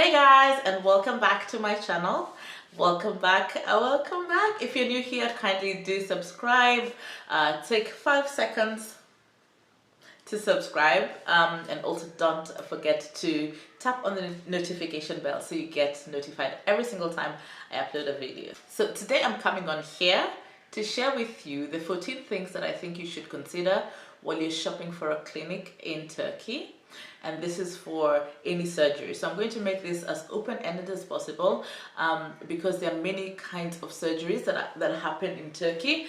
Hey guys, and welcome back to my channel. Welcome back. If you're new here, kindly do subscribe. Take 5 seconds to subscribe, and also don't forget to tap on the notification bell so you get notified every single time I upload a video. So today I'm coming on here to share with you the 14 things that I think you should consider while you're shopping for a clinic in Turkey. And this is for any surgery, so I'm going to make this as open-ended as possible, because there are many kinds of surgeries that happen in Turkey.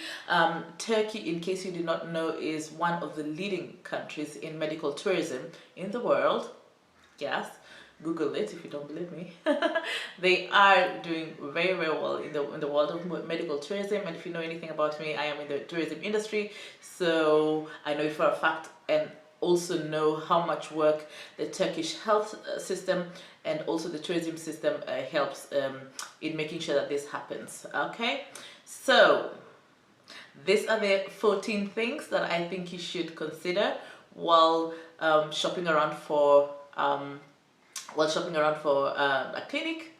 Turkey, in case you did not know, is one of the leading countries in medical tourism in the world. Yes, Google it if you don't believe me. They are doing very well in the world of medical tourism, and if you know anything about me, I am in the tourism industry, so I know it for a fact, and also know how much work the Turkish health system and also the tourism system helps in making sure that this happens. Okay, so these are the 14 things that I think you should consider while shopping around for a clinic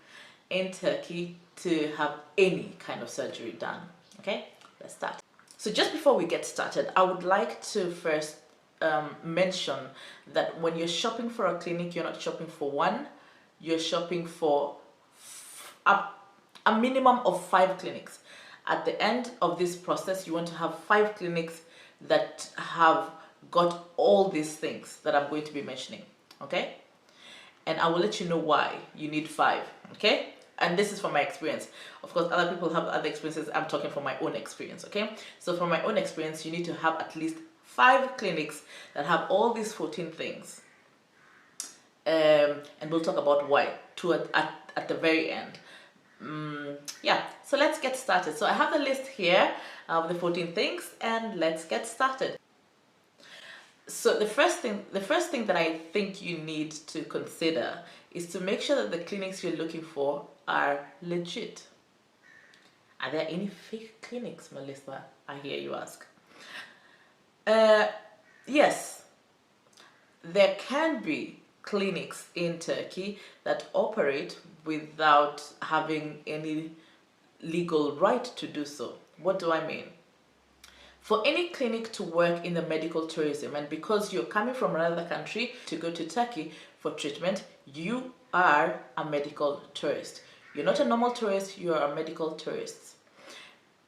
in Turkey to have any kind of surgery done. Okay, let's start. So just before we get started, I would like to first mention that when you're shopping for a clinic, you're not shopping for one, you're shopping for a minimum of 5 clinics. At the end of this process, you want to have 5 clinics that have got all these things that I'm going to be mentioning. Okay, and I will let you know why you need 5. Okay, and this is from my experience. Of course, other people have other experiences. I'm talking from my own experience. Okay, so from my own experience, you need to have at least 5 clinics that have all these 14 things, and we'll talk about why at the very end. Yeah, so let's get started. So I have the list here of the 14 things, and let's get started. So the first thing that I think you need to consider is to make sure that the clinics you're looking for are legit. Are there any fake clinics, Melissa? I hear you ask. Yes, there can be clinics in Turkey that operate without having any legal right to do so. What do I mean? For any clinic to work in the medical tourism, and because you're coming from another country to go to Turkey for treatment, you are a medical tourist. You're not a normal tourist, you are a medical tourist.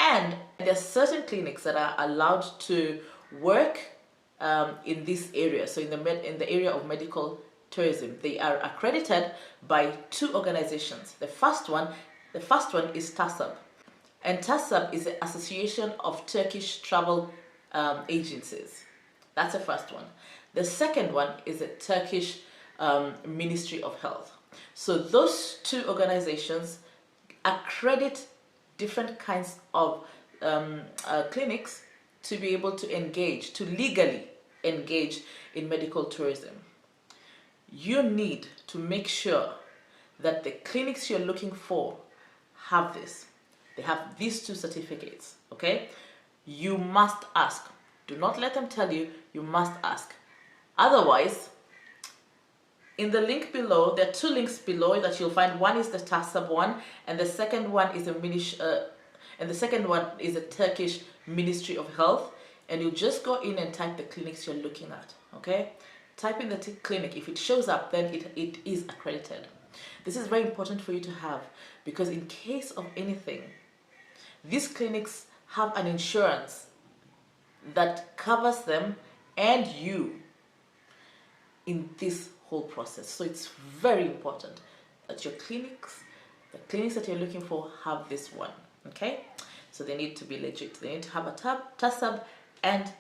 And there are certain clinics that are allowed to work in this area. So in the area of medical tourism, they are accredited by 2 organizations. The first one is Tursab, and Tursab is the Association of Turkish Travel Agencies. That's the first one. The second one is the Turkish Ministry of Health. So those 2 organizations accredit different kinds of clinics to be able to legally engage in medical tourism. You need to make sure that the clinics you're looking for have this. They have these 2 certificates, okay? You must ask. Do not let them tell you, you must ask. Otherwise, in the link below, there are 2 links below that you'll find. One is the Tursab one, and the second one is the Turkish Ministry of Health, and you just go in and type the clinics you're looking at. Okay, type in the clinic. If it shows up, then it is accredited. This is very important for you to have, because in case of anything, these clinics have an insurance that covers them and you in this whole process. So it's very important that the clinics that you're looking for have this one. Okay, so they need to be legit. They need to have a Tursab and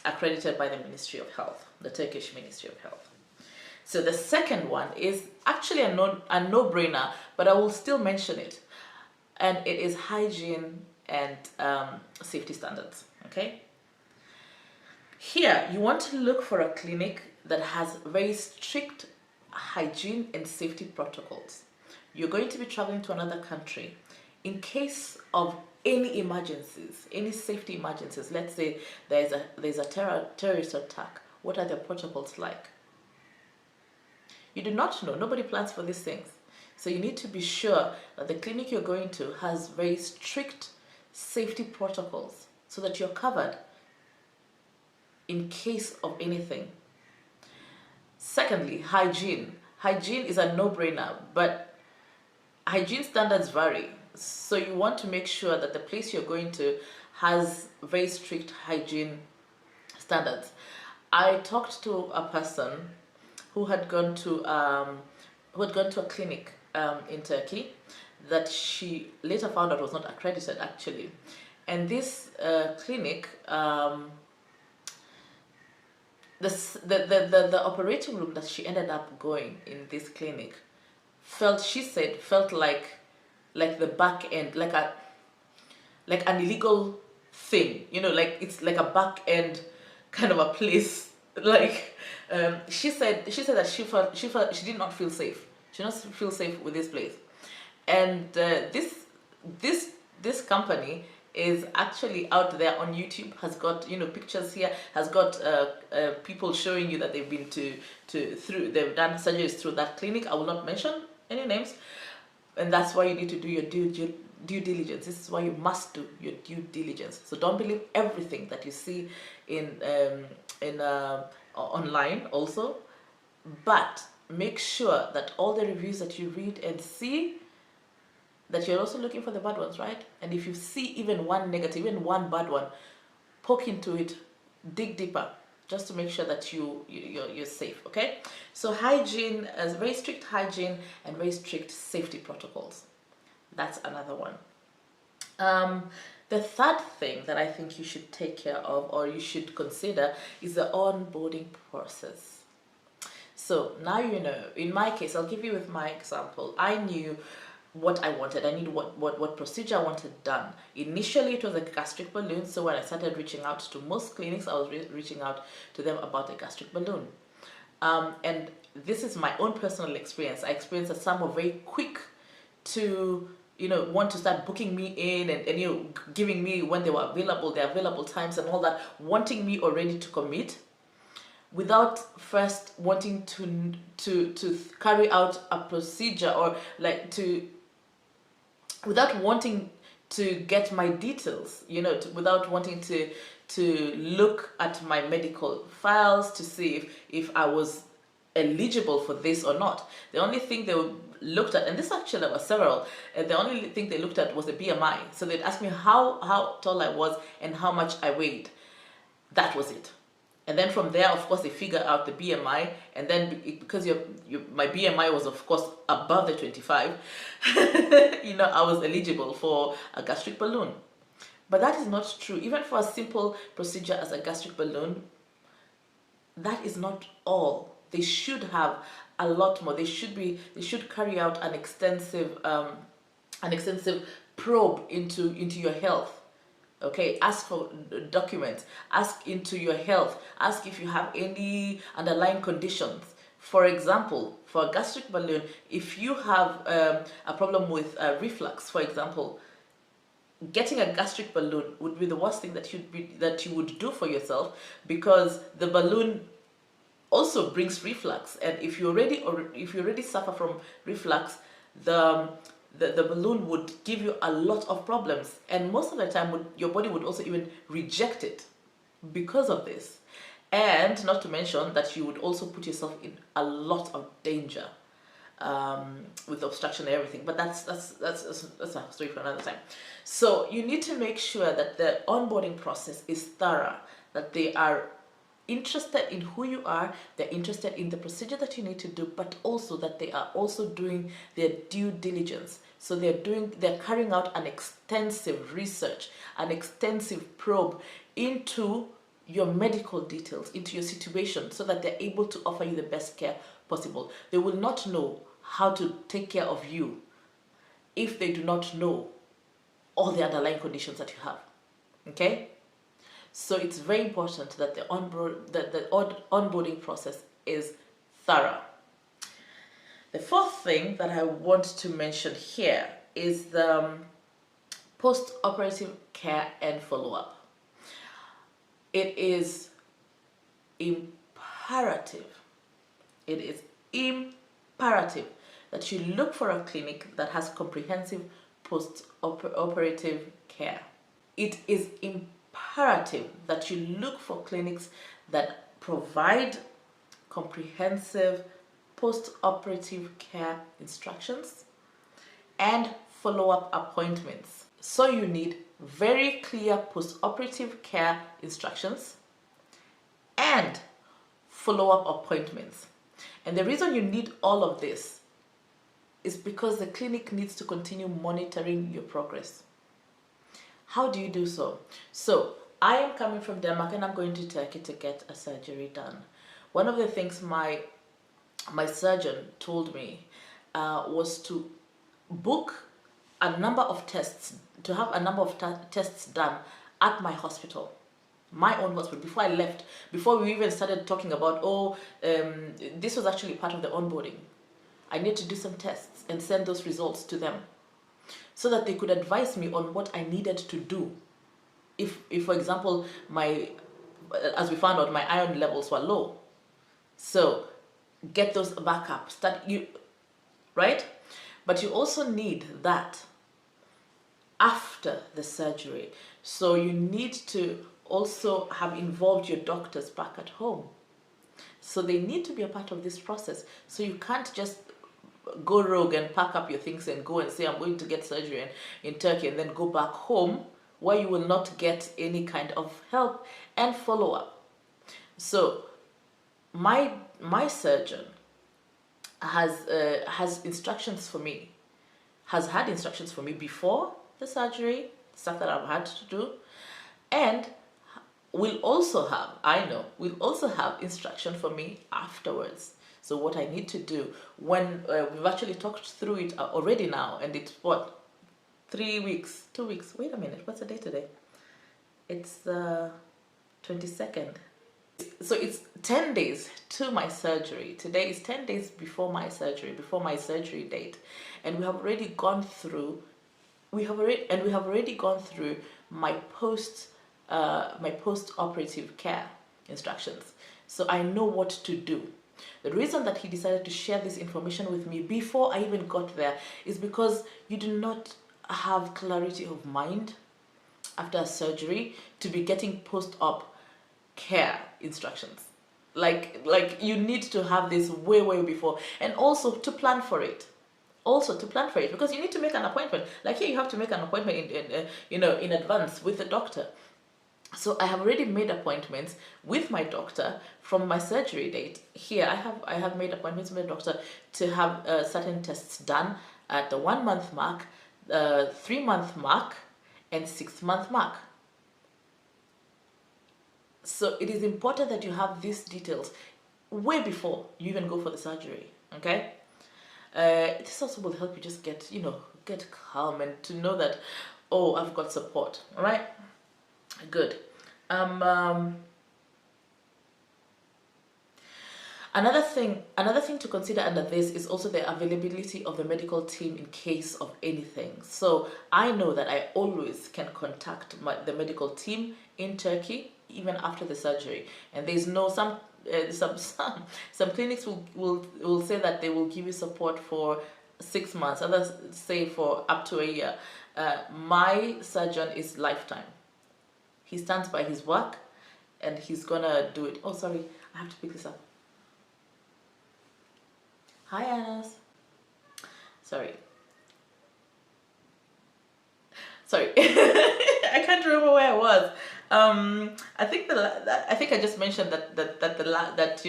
accredited by the Ministry of Health, the Turkish Ministry of Health. So the second one is actually a no-brainer, but I will still mention it, and it is hygiene and safety standards. Okay, here you want to look for a clinic that has very strict hygiene and safety protocols. You're going to be traveling to another country. In case of any emergencies, any safety emergencies, let's say there's a terrorist attack, what are the protocols like? You do not know. Nobody plans for these things. So you need to be sure that the clinic you're going to has very strict safety protocols so that you're covered in case of anything. Secondly, hygiene. Hygiene is a no-brainer, but hygiene standards vary. So you want to make sure that the place you're going to has very strict hygiene standards. I talked to a person who had gone to a clinic in Turkey that she later found out was not accredited actually, and this clinic, the operating room that she ended up going in this clinic she said felt like the back end, like an illegal thing, like it's like a back end kind of a place. Like she said that she did not feel safe. She did not feel safe with this place, and this company is actually out there on YouTube, has got pictures here, has got people showing you that they've been they've done surgeries through that clinic. I will not mention any names, and that's why you need to do your due diligence. This is why you must do your due diligence. So don't believe everything that you see in online also, but make sure that all the reviews that you read and see, that you're also looking for the bad ones, right? And if you see even one negative, even one bad one, poke into it, dig deeper, just to make sure that you're safe. Okay, so hygiene, as very strict hygiene and very strict safety protocols. That's another one. The third thing that I think you should take care of, or you should consider, is the onboarding process. So now in my case, I'll give you with my example. I knew what I wanted. I knew what procedure I wanted done. Initially, it was a gastric balloon. So when I started reaching out to most clinics, I was reaching out to them about a gastric balloon. And this is my own personal experience. I experienced that some were very quick to want to start booking me in and giving me when they were available, their available times and all that, wanting me already to commit, without first wanting to carry out a procedure, or without wanting to get my details, without wanting to look at my medical files to see if I was eligible for this or not. The only thing they looked at, and this actually there were several, the only thing they looked at was the BMI. So they'd ask me how tall I was and how much I weighed. That was it. And then from there, of course, they figure out the BMI, and then because my BMI was, of course, above the 25, I was eligible for a gastric balloon. But that is not true. Even for a simple procedure as a gastric balloon, that is not all. They should have a lot more. They should carry out an extensive probe into your health. Okay, ask for documents, ask into your health, ask if you have any underlying conditions. For example, for a gastric balloon, if you have a problem with reflux, for example, getting a gastric balloon would be the worst thing that you would do for yourself, because the balloon also brings reflux, and if you already suffer from reflux, the balloon would give you a lot of problems, and most of the time your body would also even reject it because of this. And not to mention that you would also put yourself in a lot of danger with obstruction and everything, but that's a story for another time. So you need to make sure that the onboarding process is thorough, that they are interested in who you are, they're interested in the procedure that you need to do, but also that they are also doing their due diligence. So they're carrying out an extensive research, an extensive probe into your medical details, into your situation, so that they're able to offer you the best care possible. They will not know how to take care of you if they do not know all the underlying conditions that you have. Okay? So it's very important that the onboarding process is thorough. The fourth thing that I want to mention here is the post-operative care and follow-up. It is imperative imperative that you look for a clinic that has comprehensive post-operative care. It is imperative that you look for clinics that provide comprehensive post-operative care instructions and follow-up appointments. So you need very clear post-operative care instructions and follow-up appointments. And the reason you need all of this is because the clinic needs to continue monitoring your progress. How do you do so? So I am coming from Denmark and I'm going to Turkey to get a surgery done. One of the things my surgeon told me was to book a number of tests, to have a number of tests done at my hospital, my own hospital, before I left, before we even started talking about, this was actually part of the onboarding. I need to do some tests and send those results to them so that they could advise me on what I needed to do. If for example, as we found out, my iron levels were low. So get those back up, right? But you also need that after the surgery. So you need to also have involved your doctors back at home. So they need to be a part of this process. So you can't just go rogue and pack up your things and go and say, I'm going to get surgery in Turkey, and then go back home where you will not get any kind of help and follow-up. So my surgeon has instructions for me, has had instructions for me before the surgery, stuff that I've had to do, and will also have instruction for me afterwards. So what I need to do when we've actually talked through it already now, and it's what, 3 weeks, 2 weeks, wait a minute, what's the day today? It's the 22nd. So it's 10 days to my surgery. Today is 10 days before my surgery date, and we have already gone through my post-operative care instructions. So I know what to do. The reason that he decided to share this information with me before I even got there is because you do not have clarity of mind after surgery to be getting post-op care instructions. Like you need to have this way before, and also to plan for it. Because you need to make an appointment. Like here, you have to make an appointment in advance with the doctor. So I have already made appointments with my doctor from my surgery date. Here I have made appointments with my doctor to have certain tests done at the 1 month mark, 3 month mark, and 6 month mark. So it is important that you have these details way before you even go for the surgery. Okay. This also will help you just get calm and to know that, oh, I've got support. All right. Good. Another thing to consider under this is also the availability of the medical team in case of anything. So I know that I always can contact the medical team in Turkey even after the surgery, and there's no some clinics will say that they will give you support for 6 months, others say for up to a year. My surgeon is lifetime. He stands by his work and he's gonna do it. Oh, sorry, I have to pick this up. Hi, Anas. Sorry. I can't remember where I was. I think I just mentioned that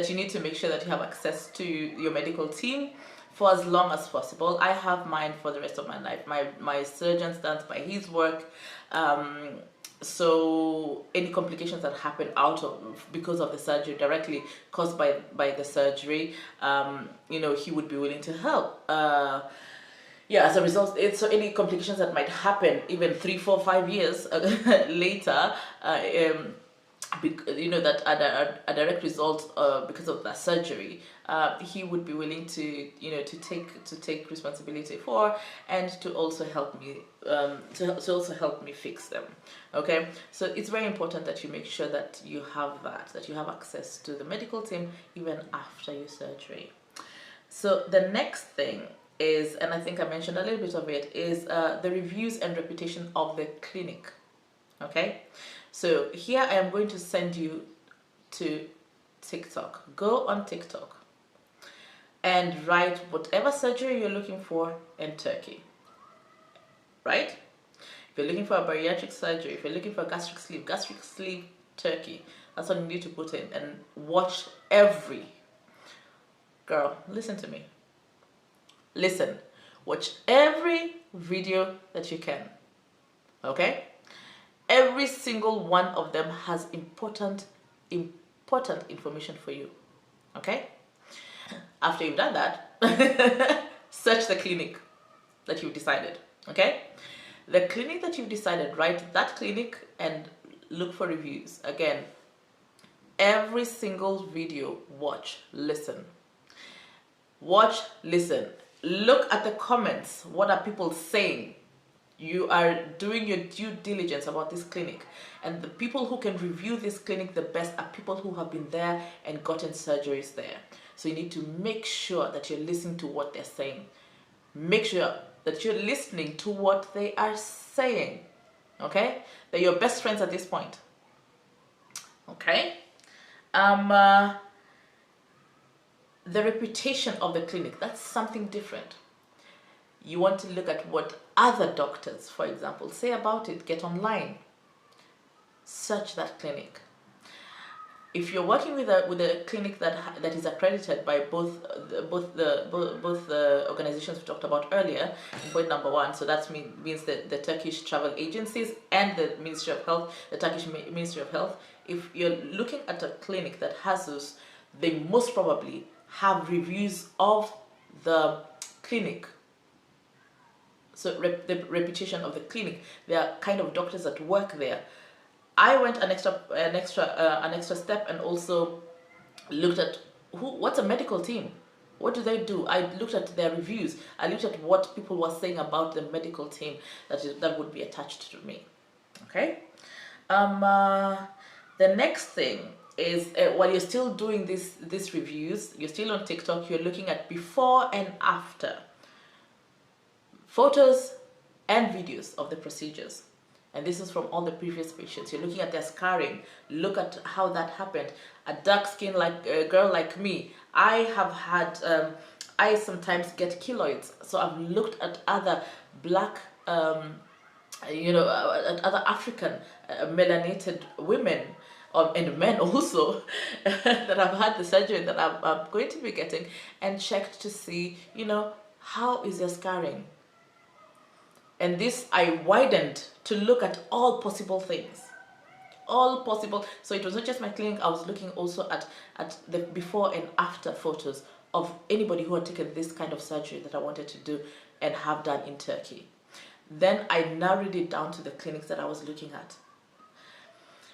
you need to make sure that you have access to your medical team for as long as possible. I have mine for the rest of my life. My surgeon stands by his work. So any complications that happen because of the surgery, directly caused by the surgery, he would be willing to help. As a result, so any complications that might happen even 3, 4, 5 years later, you know, that a direct result because of that surgery, he would be willing to, you know, to take responsibility for, and to also help me to also help me fix them. Okay, so it's very important that you make sure that you have that you have access to the medical team even after your surgery. So the next thing is, and I think I mentioned a little bit of it, is the reviews and reputation of the clinic. Okay, so here I am going to send you to TikTok. Go on TikTok and write whatever surgery you're looking for in Turkey, right? If you're looking for a bariatric surgery, if you're looking for gastric sleeve Turkey, that's what you need to put in, and watch every, girl, listen to me, listen, watch every video that you can, okay? Every single one of them has important information for you, okay? After you've done that, search the clinic that you've decided, okay? The clinic that you've decided, write that clinic and look for reviews. Again, every single video, watch, listen. Watch, listen. Look at the comments. What are people saying? You are doing your due diligence about this clinic, and the people who can review this clinic the best are people who have been there and gotten surgeries there. So you need to make sure that you're listening to what they're saying. Make sure that you're listening to what they are saying, okay? They're your best friends at this point, okay? The reputation of the clinic, that's something different. You want to look at what other doctors, for example, say about it. Get online, search that clinic. If you're working with a clinic that is accredited by both the organizations we talked about earlier, point number one, so that means the Turkish travel agencies and the Ministry of Health, the Turkish Ministry of Health. If you're looking at a clinic that has those, they most probably have reviews of the clinic. So the reputation of the clinic, there are kind of doctors that work there. I went an extra step and also looked at what's a medical team, what do they do. I looked at their reviews. I looked at what people were saying about the medical team that would be attached to me. Okay. The next thing is while you're still doing these reviews, you're still on TikTok, you're looking at before and after photos and videos of the procedures. And this is from all the previous patients. You're looking at their scarring. Look at how that happened. A dark skin like a girl like me, I have had I sometimes get keloids, so I've looked at other black at other African melanated women and men also that have had the surgery that I'm going to be getting, and checked to see, how is their scarring. And this I widened to look at all possible things. All possible. So it was not just my clinic, I was looking also at the before and after photos of anybody who had taken this kind of surgery that I wanted to do and have done in Turkey. Then I narrowed it down to the clinics that I was looking at.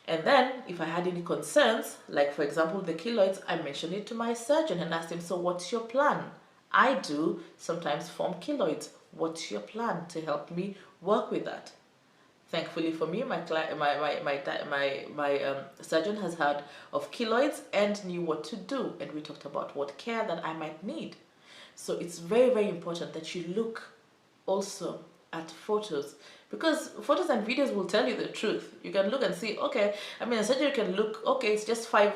And then if I had any concerns, like for example the keloids, I mentioned it to my surgeon and asked him, so what's your plan? I do sometimes form keloids. What's your plan to help me work with that? Thankfully for me, my surgeon has heard of keloids and knew what to do, and we talked about what care that I might need. So it's very, very important that you look also at photos, because photos and videos will tell you the truth. You can look and see, okay, a surgery can look, okay, it's just 5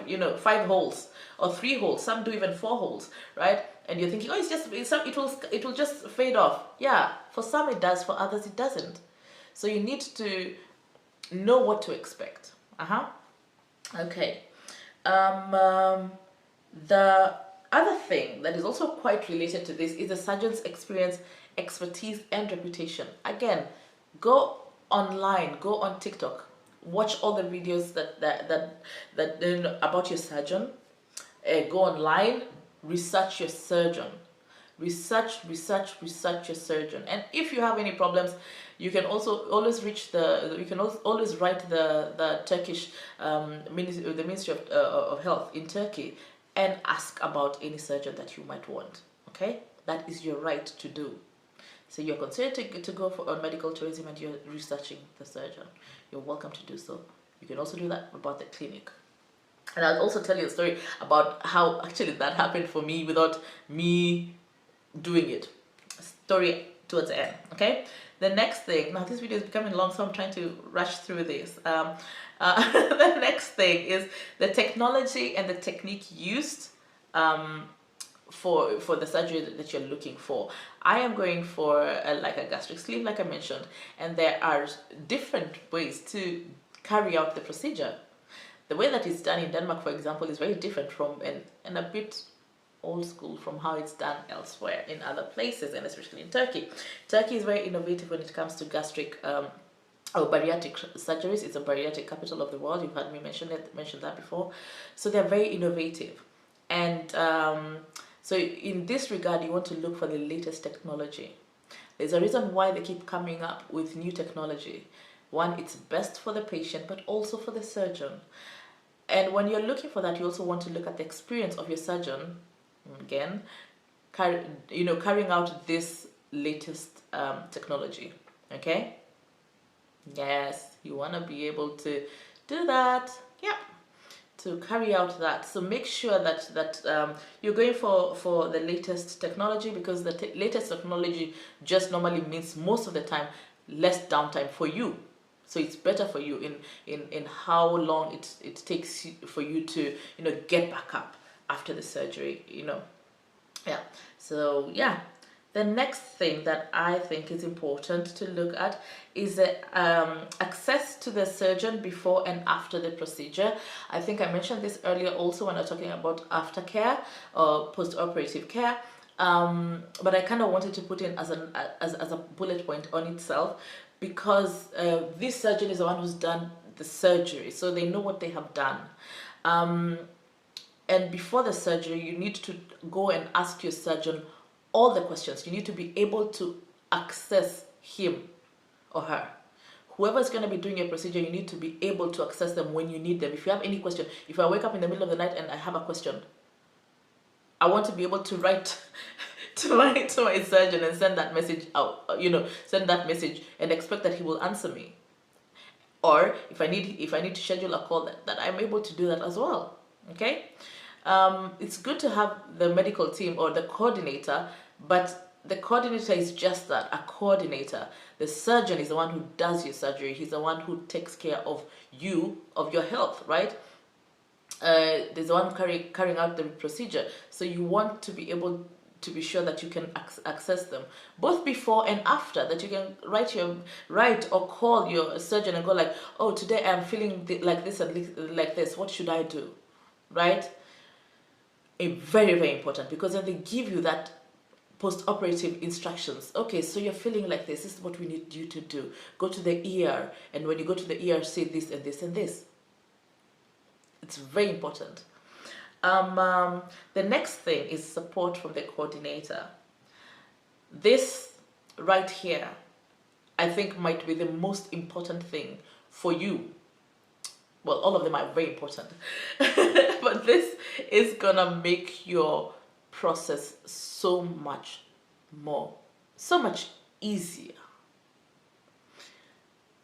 holes or 3 holes. Some do even 4 holes, right? And you're thinking, oh, it will just fade off. Yeah, for some it does, for others it doesn't. So you need to know what to expect. Okay. The other thing that is also quite related to this is the surgeon's experience, expertise, and reputation. Again, go online, go on TikTok, watch all the videos that about your surgeon. Go online, research your surgeon, research your surgeon. And if you have any problems, you can also always always write the Turkish the Ministry of Health in Turkey and ask about any surgeon that you might want. Okay, that is your right to do. So you're considered to go on medical tourism and you're researching the surgeon. You're welcome to do so. You can also do that about the clinic. And I'll also tell you a story about how actually that happened for me without me doing it. Story towards the end. Okay. The next thing. Now this video is becoming long, so I'm trying to rush through this. The next thing is the technology and the technique used for the surgery that you're looking for. I am going for like a gastric sleeve, like I mentioned, and there are different ways to carry out the procedure. The way that it's done in Denmark, for example, is very different from and a bit old school from how it's done elsewhere in other places, and especially in Turkey. Turkey is very innovative when it comes to gastric or bariatric surgeries. It's a bariatric capital of the world. You've heard me mention that before. So they're very innovative, and so in this regard, you want to look for the latest technology. There's a reason why they keep coming up with new technology. One, it's best for the patient, but also for the surgeon. And when you're looking for that, you also want to look at the experience of your surgeon, again, carrying out this latest technology. Okay? Yes, you want to be able to do that. Yeah, to carry out that. So make sure that you're going for the latest technology, because the latest technology just normally means most of the time less downtime for you. So it's better for you in how long it takes for you to get back up after the surgery. Yeah. So yeah. The next thing that I think is important to look at is access to the surgeon before and after the procedure. I think I mentioned this earlier also when I was talking about aftercare or post-operative care. But I kind of wanted to put in as a bullet point on itself, because this surgeon is the one who's done the surgery, so they know what they have done. And before the surgery, you need to go and ask your surgeon all the questions. You need to be able to access him or her. Whoever's going to be doing your procedure, you need to be able to access them when you need them. If you have any question, if I wake up in the middle of the night and I have a question, I want to be able to write to my surgeon and send that message out, send that message and expect that he will answer me. Or if I need to schedule a call, that I'm able to do that as well. Okay. It's good to have the medical team or the coordinator, but the coordinator is just that, a coordinator. The surgeon is the one who does your surgery. He's the one who takes care of you, of your health, right? There's the one carrying out the procedure. So you want to be able to be sure that you can access them both before and after, that you can write or call your surgeon and go like, oh, today I'm feeling like this and like this, what should I do, right? Very, very important, because then they give you that post-operative instructions. Okay, so you're feeling like this is what we need you to do. Go to the ER, and when you go to the ER, say this and this and this. It's very important. The next thing is support from the coordinator. This right here, I think, might be the most important thing for you. Well, all of them are very important, but this is gonna make your process so much easier.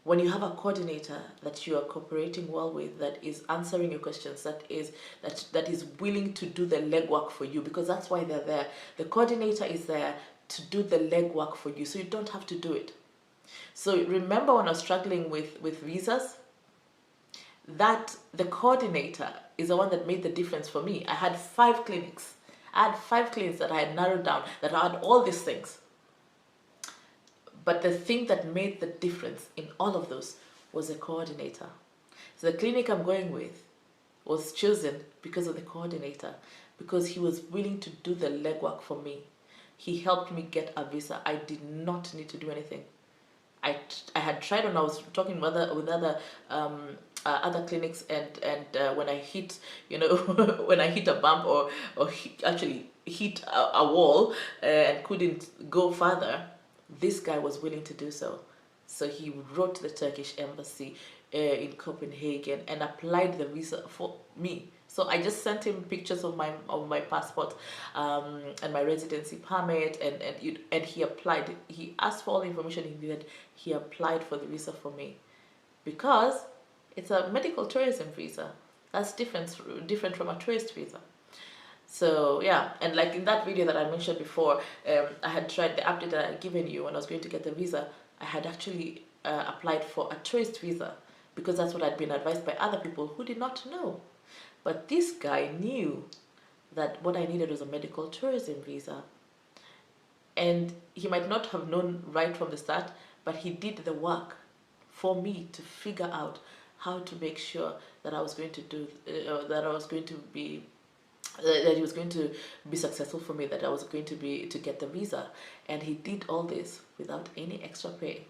When you have a coordinator that you are cooperating well with, that is answering your questions, that is willing to do the legwork for you, because that's why they're there. The coordinator is there to do the legwork for you, so you don't have to do it. So remember when I was struggling with visas, that the coordinator is the one that made the difference for me. I had 5 clinics. I had 5 clinics that I had narrowed down, that I had all these things. But the thing that made the difference in all of those was the coordinator. So the clinic I'm going with was chosen because of the coordinator, because he was willing to do the legwork for me. He helped me get a visa. I did not need to do anything. I had tried when I was talking with other other clinics, and when I hit, you know, when I hit a bump or actually hit a wall and couldn't go further, this guy was willing to do so. So he wrote to the Turkish embassy in Copenhagen and applied the visa for me. So I just sent him pictures of my passport and my residency permit, and he applied. He asked for all the information he needed. He applied for the visa for me because it's a medical tourism visa. That's different from a tourist visa. So yeah, and like in that video that I mentioned before, I had tried the update that I had given you when I was going to get the visa. I had actually applied for a tourist visa because that's what I'd been advised by other people who did not know. But this guy knew that what I needed was a medical tourism visa. And he might not have known right from the start, but he did the work for me to figure out how to make sure that I was going to do, that I was going to be that he was going to be successful for me, that I was going to get the visa. And he did all this without any extra pay.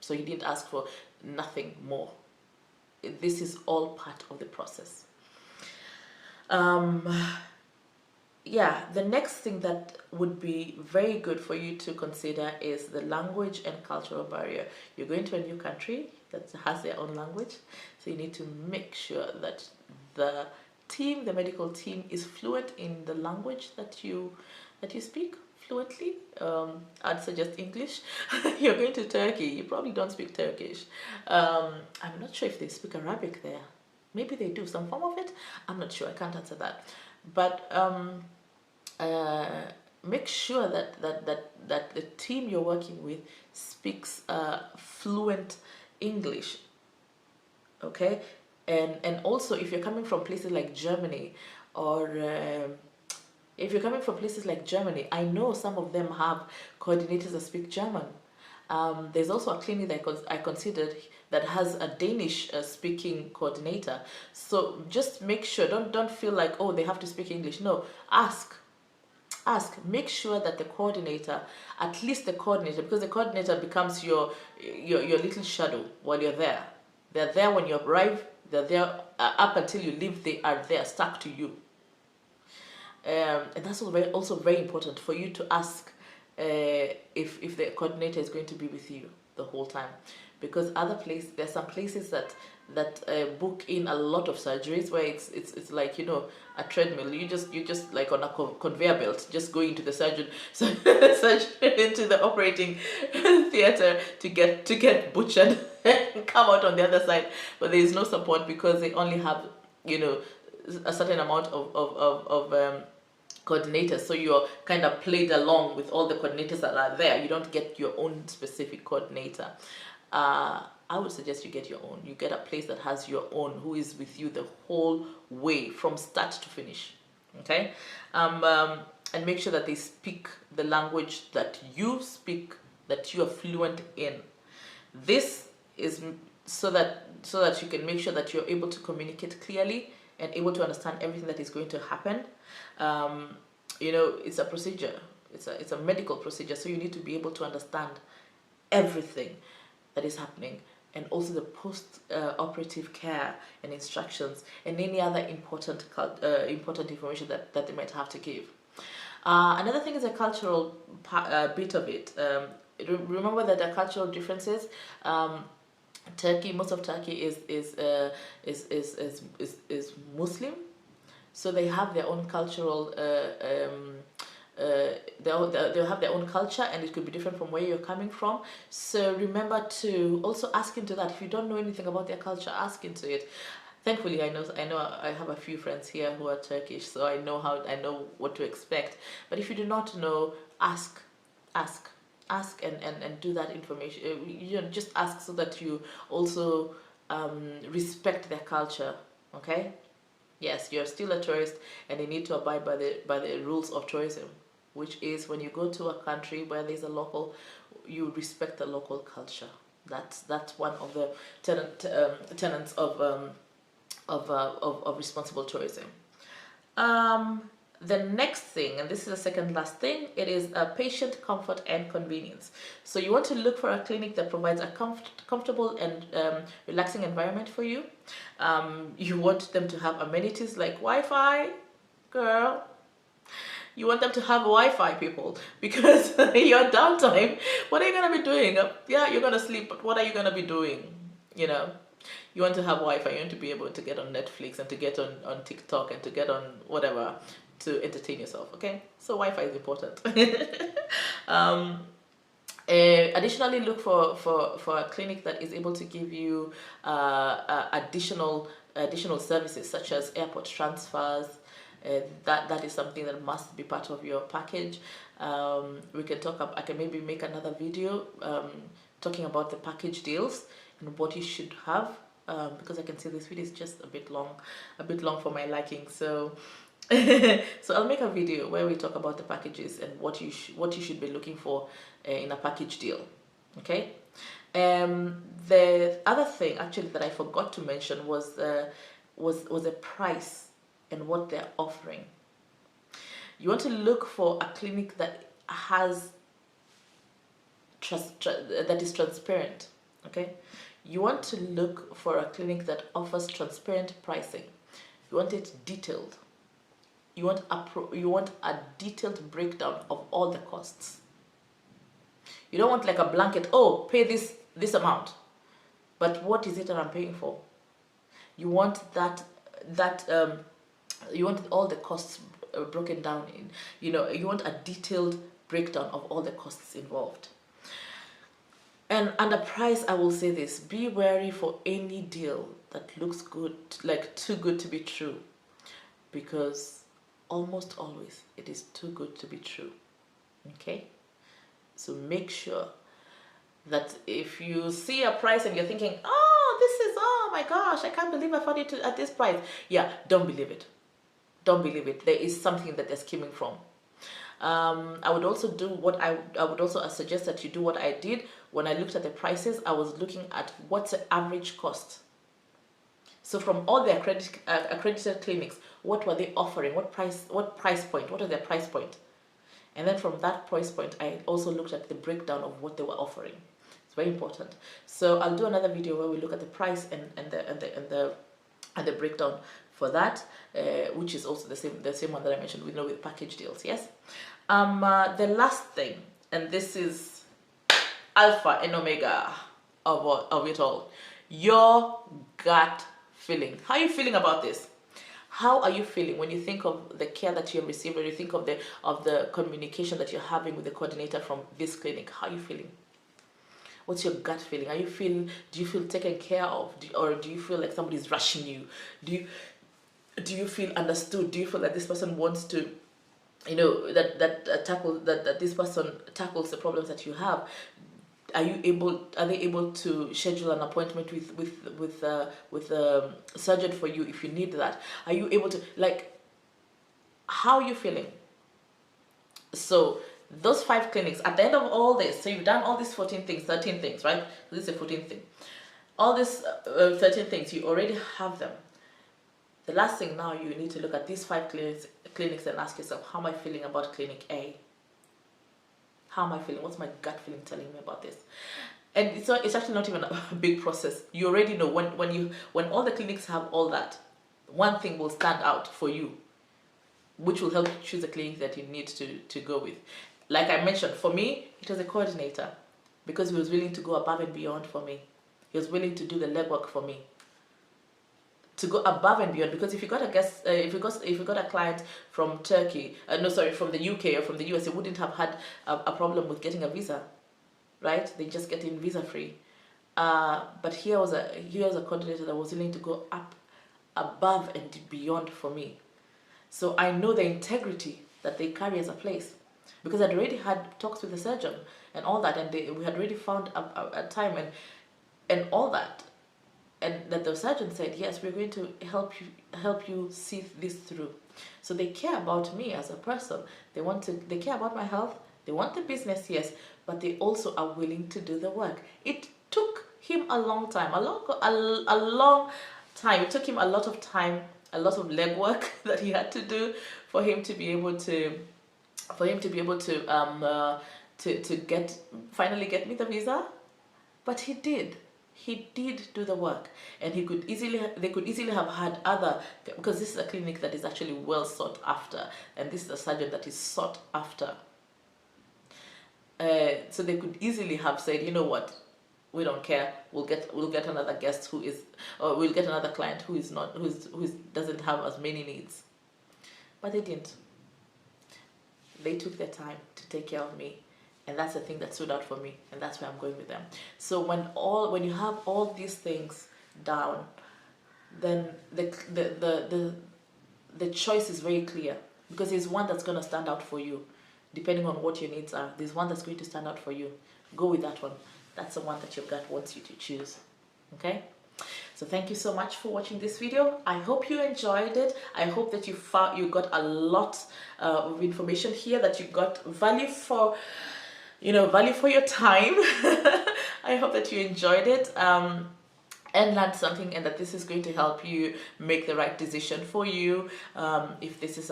So he didn't ask for nothing more. This is all part of the process. Yeah, the next thing that would be very good for you to consider is the language and cultural barrier. You're going to a new country that has their own language, so you need to make sure that the medical team is fluent in the language that you speak fluently. I'd suggest English. You're going to Turkey, you probably don't speak Turkish. I'm not sure if they speak Arabic there. Maybe they do, some form of it. I'm not sure, I can't answer that. But make sure that the team you're working with speaks fluent English, okay? And also, if you're coming from places like Germany, or if you're coming from places like Germany, I know some of them have coordinators that speak German. There's also a clinic that I considered that has a Danish speaking coordinator. So just make sure, don't feel like, oh, they have to speak English. No, ask, make sure that the coordinator, at least the coordinator, because the coordinator becomes your little shadow while you're there. They're there when you arrive, they're there up until you leave, they are there, stuck to you. And that's also very important for you to ask if the coordinator is going to be with you the whole time. Because there's some places that book in a lot of surgeries where it's like, you know, a treadmill. You just like on a conveyor belt, just going to the surgeon into the operating theater to get butchered and come out on the other side. But there is no support because they only have, you know, a certain amount of coordinators, so you're kind of played along with all the coordinators that are there. You don't get your own specific coordinator. I would suggest you get your own. You get a place that has your own, who is with you the whole way from start to finish. Okay, and make sure that they speak the language that you speak, that you are fluent in. This is so that you can make sure that you're able to communicate clearly and able to understand everything that is going to happen. You know, it's a procedure. It's a medical procedure, so you need to be able to understand everything that is happening, and also the post-operative care and instructions and any other important information that they might have to give. Another thing is a cultural bit of it. Remember that there are cultural differences. Turkey, most of Turkey is Muslim, so they have their own cultural. They'll have their own culture, and it could be different from where you're coming from. So remember to also ask into that. If you don't know anything about their culture, ask into it. Thankfully, I know I have a few friends here who are Turkish, so I know what to expect. But if you do not know, ask and do that information. You know, just ask so that you also respect their culture. Okay. Yes, you're still a tourist, and you need to abide by the rules of tourism, which is when you go to a country where there's a local, you respect the local culture. That's one of the tenets of responsible tourism. The next thing, and this is the second last thing, it is patient comfort and convenience. So you want to look for a clinic that provides a comfortable and relaxing environment for you. You want them to have amenities like Wi-Fi, girl. You want them to have Wi-Fi, people, because your downtime, what are you going to be doing? Yeah, you're going to sleep, but what are you going to be doing? You know, you want to have Wi-Fi, you want to be able to get on Netflix and to get on TikTok and to get on whatever to entertain yourself, okay? So Wi-Fi is important. Additionally, look for a clinic that is able to give you additional services such as airport transfers. That is something that must be part of your package. We can talk I can maybe make another video talking about the package deals and what you should have, because I can see this video is just a bit long for my liking. So so I'll make a video where we talk about the packages and what you should be looking for in a package deal. Okay. The other thing actually that I forgot to mention was the price and what they're offering. You want to look for a clinic that has that is transparent. Okay. You want to look for a clinic that offers transparent pricing. You want it detailed. You want a detailed breakdown of all the costs. You don't want like a blanket, oh, pay this amount, but what is it that I'm paying for? You want you want all the costs broken down in, you want a detailed breakdown of all the costs involved. And the price, I will say this, be wary for any deal that looks good, like too good to be true, because almost always it is too good to be true. Okay, so make sure that if you see a price and you're thinking, oh my gosh, I can't believe I found it at this price, yeah, don't believe it. Don't believe it. There is something that they're skimming from. I would also do what I would also suggest that you do what I did when I looked at the prices. I was looking at what's the average cost. So from all the accredited clinics, what were they offering? What price point? What was their price point? And then from that price point, I also looked at the breakdown of what they were offering. It's very important. So I'll do another video where we look at the price and the breakdown for that, which is also the same one that I mentioned with package deals. Yes. The last thing, and this is alpha and omega of it all, your gut feeling. How are you feeling about this? How are you feeling when you think of the care that you have received, when you think of the communication that you're having with the coordinator from this clinic? How are you feeling? What's your gut feeling? Do you feel taken care of, or do you feel like somebody's rushing you? Do you feel understood? Do you feel that this person wants to, that this person tackles the problems that you have? Are they able to schedule an appointment with a surgeon for you if you need that? Are you able to, how are you feeling? So those 5 clinics, at the end of all this, so you've done all these 13 things, right? This is the 14th thing. All these 13 things, you already have them. The last thing now, you need to look at these 5 clinics and ask yourself, how am I feeling about clinic A? How am I feeling? What's my gut feeling telling me about this? And it's actually not even a big process. You already know when all the clinics have all that, one thing will stand out for you, which will help you choose a clinic that you need to go with. Like I mentioned, for me, it was a coordinator, because he was willing to go above and beyond for me. He was willing to do the legwork for me, to go above and beyond. Because if you got a guest, if you got a client from Turkey, from the UK or from the US, you wouldn't have had a problem with getting a visa, right? They just get in visa free. But here was a coordinator that was willing to go up, above and beyond for me. So I know the integrity that they carry as a place, because I'd already had talks with the surgeon and all that, and we had already found a time and all that. And that the surgeon said, yes, we're going to help you see this through. So they care about me as a person. They care about my health. They want the business, yes, but they also are willing to do the work. It took him a long time, a long time. It took him a lot of time a lot of legwork that he had to do for him to be able to finally get me the visa. But he did do the work, and they could easily have had other, because this is a clinic that is actually well sought after, and this is a surgeon that is sought after. So they could easily have said, you know what, we don't care, we'll get another guest who is, or we'll get another client who doesn't have as many needs. But they didn't. They took their time to take care of me, and that's the thing that stood out for me, and that's where I'm going with them. So when you have all these things down, then the choice is very clear, because there's one that's going to stand out for you. Depending on what your needs are, there's one that's going to stand out for you. Go with that one. That's the one that your gut wants you to choose. Okay? So thank you so much for watching this video. I hope you enjoyed it. I hope that you got a lot of information here, that you got value for your time. I hope that you enjoyed it and learned something, and that this is going to help you make the right decision for you, if this is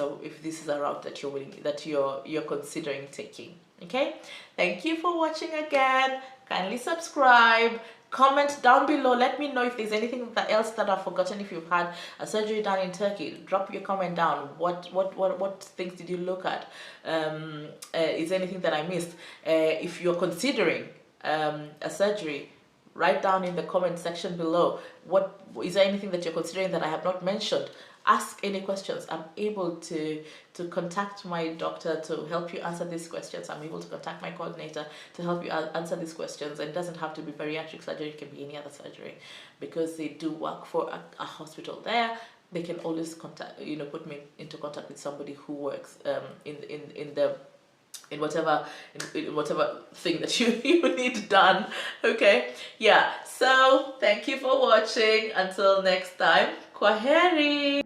a route that you're considering taking. Okay, thank you for watching again. Kindly subscribe, comment down below, let me know if there's anything else that I've forgotten. If you've had a surgery done in Turkey, drop your comment down. What things did you look at? Is there anything that I missed? If you're considering a surgery, write down in the comment section below. What is there anything that you're considering that I have not mentioned? Ask any questions. I'm able to contact my doctor to help you answer these questions. I'm able to contact my coordinator to help you answer these questions. And it doesn't have to be bariatric surgery, it can be any other surgery, because they do work for a hospital there. They can always put me into contact with somebody who works in whatever thing that you need done. Okay, yeah, so thank you for watching. Until next time, kwaheri.